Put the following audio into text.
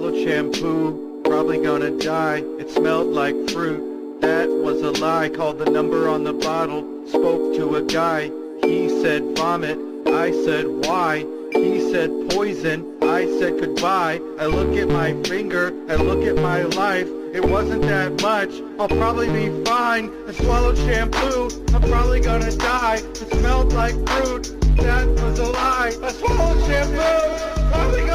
Swallowed shampoo, probably gonna die. It smelled like fruit, that was a lie. Called the number on the bottle, spoke to a guy. He said vomit, I said why? He said poison, I said goodbye. I look at my finger, I look at my life. It wasn't that much, I'll probably be fine. I swallowed shampoo, I'm probably gonna die. It smelled like fruit, that was a lie. I swallowed shampoo, probably